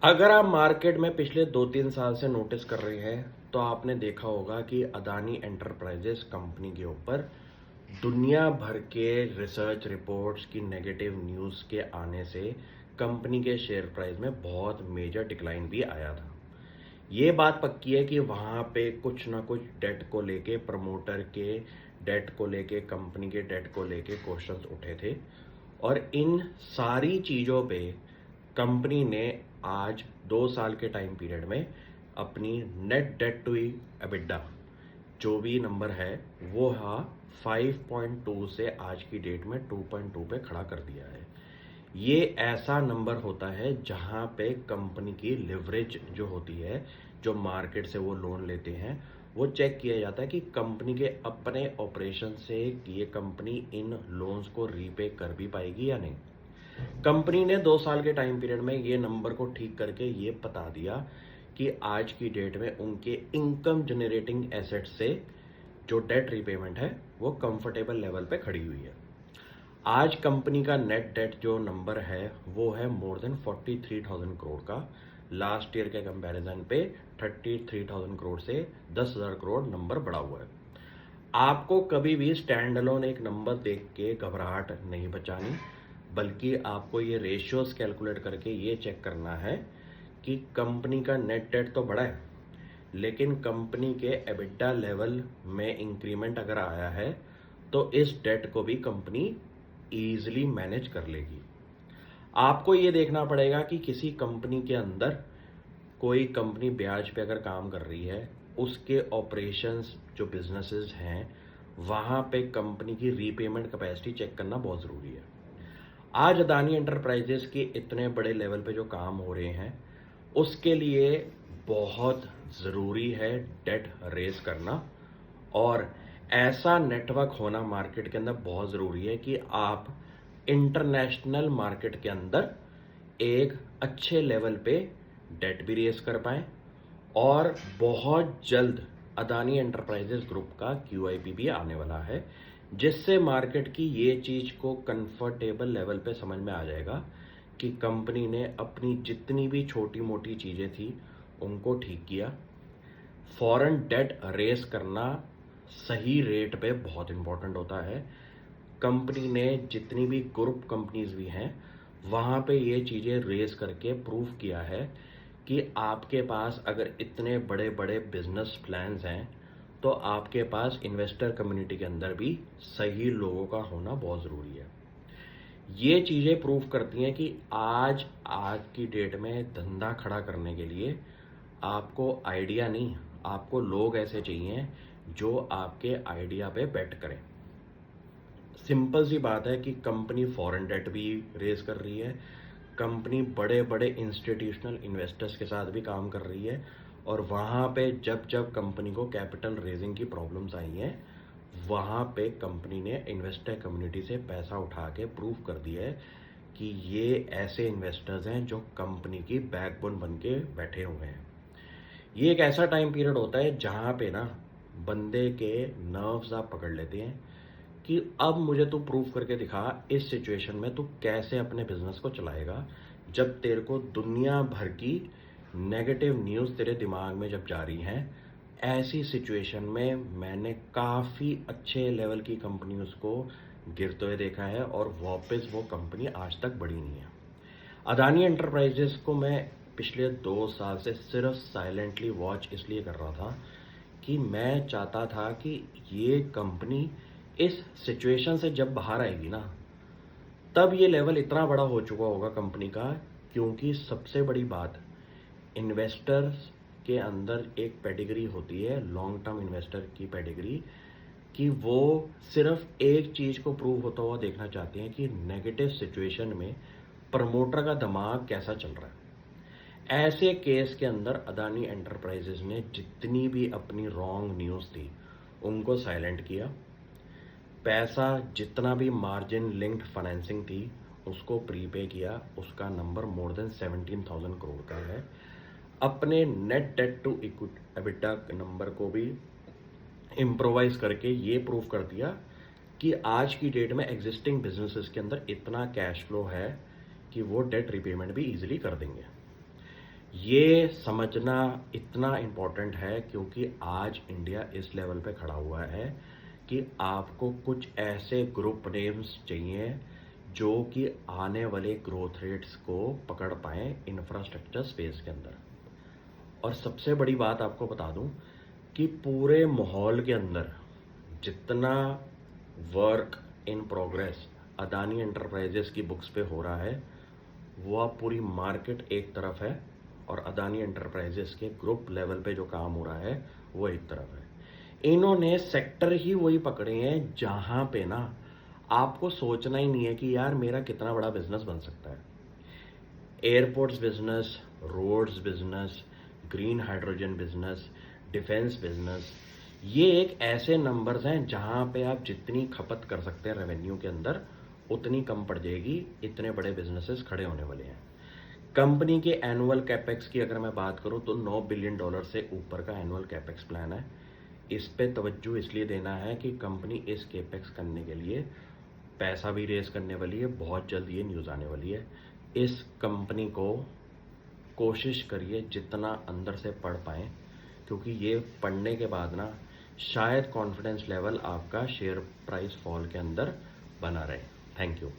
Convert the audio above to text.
अगर आप मार्केट में पिछले 2-3 साल से नोटिस कर रहे हैं, तो आपने देखा होगा कि अदानी एंटरप्राइजेस कंपनी के ऊपर दुनिया भर के रिसर्च रिपोर्ट्स की नेगेटिव न्यूज़ के आने से कंपनी के शेयर प्राइस में बहुत मेजर डिक्लाइन भी आया था। ये बात पक्की है कि वहाँ पे कुछ ना कुछ डेट को लेके, प्रमोटर के डेट को लेके, कंपनी के डेट को लेके क्वेश्चंस उठे थे और इन सारी चीज़ों पे कंपनी ने आज 2 साल के टाइम पीरियड में अपनी नेट डेट टू एबिडा जो भी नंबर है वो 5.2 से आज की डेट में 2.2 पे खड़ा कर दिया है। ये ऐसा नंबर होता है जहां पे कंपनी की लिवरेज जो होती है, जो मार्केट से वो लोन लेते हैं, वो चेक किया जाता है कि कंपनी के अपने ऑपरेशन से ये कंपनी इन लोन्स को रीपे कर भी पाएगी या नहीं। कंपनी ने 2 साल के टाइम पीरियड में ये नंबर को ठीक करके ये बता दिया कि आज की डेट में उनके इनकम जनरेटिंग एसेट से जो डेट रीपेमेंट है वो कंफर्टेबल लेवल पे खड़ी हुई है। आज कंपनी का नेट डेट जो नंबर है वो है मोर देन 43,000 करोड़ का। लास्ट ईयर के कंपैरिजन पे 33,000 करोड़ से 10,000 करोड़ नंबर बढ़ा हुआ है। आपको कभी भी स्टैंड अलोन एक नंबर देख के घबराहट नहीं बचानी, बल्कि आपको ये रेशियोज कैलकुलेट करके ये चेक करना है कि कंपनी का नेट डेट तो बढ़ा है, लेकिन कंपनी के एबिटा लेवल में इंक्रीमेंट अगर आया है तो इस डेट को भी कंपनी ईजिली मैनेज कर लेगी। आपको ये देखना पड़ेगा कि किसी कंपनी के अंदर कोई कंपनी ब्याज पे अगर काम कर रही है, उसके ऑपरेशंस जो बिजनेसेस हैं वहाँ पे कंपनी की रीपेमेंट कैपेसिटी चेक करना बहुत ज़रूरी है। आज अदानी एंटरप्राइजेस के इतने बड़े लेवल पे जो काम हो रहे हैं, उसके लिए बहुत ज़रूरी है डेट रेज करना, और ऐसा नेटवर्क होना मार्केट के अंदर बहुत ज़रूरी है कि आप इंटरनेशनल मार्केट के अंदर एक अच्छे लेवल पे डेट भी रेज कर पाएँ और बहुत जल्द अदानी एंटरप्राइजेस ग्रुप का क्यूआईपी भी आने वाला है, जिससे मार्केट की ये चीज़ को कंफर्टेबल लेवल पे समझ में आ जाएगा कि कंपनी ने अपनी जितनी भी छोटी मोटी चीज़ें थी उनको ठीक किया। फॉरेन डेट रेस करना सही रेट पे बहुत इंपॉर्टेंट होता है। कंपनी ने जितनी भी ग्रुप कंपनीज भी हैं वहाँ पे ये चीज़ें रेस करके प्रूव किया है कि आपके पास अगर इतने बड़े बड़े बिजनेस प्लान्स हैं तो आपके पास इन्वेस्टर कम्युनिटी के अंदर भी सही लोगों का होना बहुत ज़रूरी है। ये चीज़ें प्रूव करती हैं कि आज आज की डेट में धंधा खड़ा करने के लिए आपको आइडिया नहीं, आपको लोग ऐसे चाहिए जो आपके आइडिया पे बेट करें। सिंपल सी बात है कि कंपनी फॉरेन डेट भी रेज कर रही है, कंपनी बड़े बड़े इंस्टीट्यूशनल इन्वेस्टर्स के साथ भी काम कर रही है, और वहाँ पे जब जब कंपनी को कैपिटल रेजिंग की प्रॉब्लम्स आई हैं, वहाँ पे कंपनी ने इन्वेस्टर कम्युनिटी से पैसा उठा के प्रूव कर दिया है कि ये ऐसे इन्वेस्टर्स हैं जो कंपनी की बैकबोन बन के बैठे हुए हैं। ये एक ऐसा टाइम पीरियड होता है जहाँ पे ना बंदे के नर्व्स आप पकड़ लेते हैं कि अब मुझे तू प्रूव करके दिखा इस सिचुएशन में तू कैसे अपने बिजनेस को चलाएगा, जब तेरे को दुनिया भर की नेगेटिव न्यूज़ तेरे दिमाग में जब जा रही हैं। ऐसी सिचुएशन में मैंने काफ़ी अच्छे लेवल की कंपनीज को गिरते हुए देखा है और वापस वो कंपनी आज तक बढ़ी नहीं है। अदानी एंटरप्राइजेस को मैं पिछले 2 साल से सिर्फ साइलेंटली वॉच इसलिए कर रहा था कि मैं चाहता था कि ये कंपनी इस सिचुएशन से जब बाहर आएगी ना, तब ये लेवल इतना बड़ा हो चुका होगा कंपनी का, क्योंकि सबसे बड़ी बात, इन्वेस्टर्स के अंदर एक पेडिग्री होती है, लॉन्ग टर्म इन्वेस्टर की पेडिग्री, कि वो सिर्फ एक चीज़ को प्रूव होता हुआ देखना चाहते हैं कि नेगेटिव सिचुएशन में प्रमोटर का दिमाग कैसा चल रहा है। ऐसे केस के अंदर अदानी एंटरप्राइजेस ने जितनी भी अपनी रॉन्ग न्यूज़ थी उनको साइलेंट किया, पैसा जितना भी मार्जिन लिंक्ड फाइनेंसिंग थी उसको प्रीपे किया, उसका नंबर मोर देन 17,000 करोड़ का है। अपने net debt to EBITDA number को भी इम्प्रोवाइज करके ये प्रूव कर दिया कि आज की डेट में एग्जिस्टिंग बिजनेसेस के अंदर इतना कैश फ्लो है कि वो डेट रिपेमेंट भी इजीली कर देंगे। ये समझना इतना इम्पोर्टेंट है क्योंकि आज इंडिया इस लेवल पे खड़ा हुआ है कि आपको कुछ ऐसे ग्रुप नेम्स चाहिए जो कि आने वाले ग्रोथ रेट्स को पकड़ पाएँ इंफ्रास्ट्रक्चर स्पेस के अंदर। और सबसे बड़ी बात आपको बता दूं कि पूरे माहौल के अंदर जितना work in progress Adani enterprises की बुक्स पे हो रहा है, वो अब पूरी मार्केट एक तरफ है और अदानी एंटरप्राइजेस के ग्रुप लेवल पे जो काम हो रहा है वो एक तरफ है। इन्होंने सेक्टर ही वही पकड़े हैं जहां पे ना आपको सोचना ही नहीं है कि यार मेरा कितना बड़ा बिजनेस बन सकता है। Airports business, roads business, green hydrogen business, defence business, ये एक ऐसे नंबर्स हैं जहां पे आप जितनी खपत कर सकते हैं रेवेन्यू के अंदर उतनी कम पड़ जाएगी। इतने बड़े बिजनेसेस खड़े होने वाले हैं। कंपनी के एनुअल कैपेक्स की अगर मैं बात करूं तो $9 बिलियन से ऊपर का एनुअल कैपेक्स प्लान है। इस पे तवज्जो इसलिए देना है कि कंपनी इस कैपेक्स करने के लिए पैसा भी रेज करने वाली है। बहुत जल्द ये न्यूज़ आने वाली है। इस कंपनी को कोशिश करिए जितना अंदर से पढ़ पाएँ, क्योंकि ये पढ़ने के बाद ना शायद कॉन्फिडेंस लेवल आपका शेयर प्राइस फॉल के अंदर बना रहे। Thank you.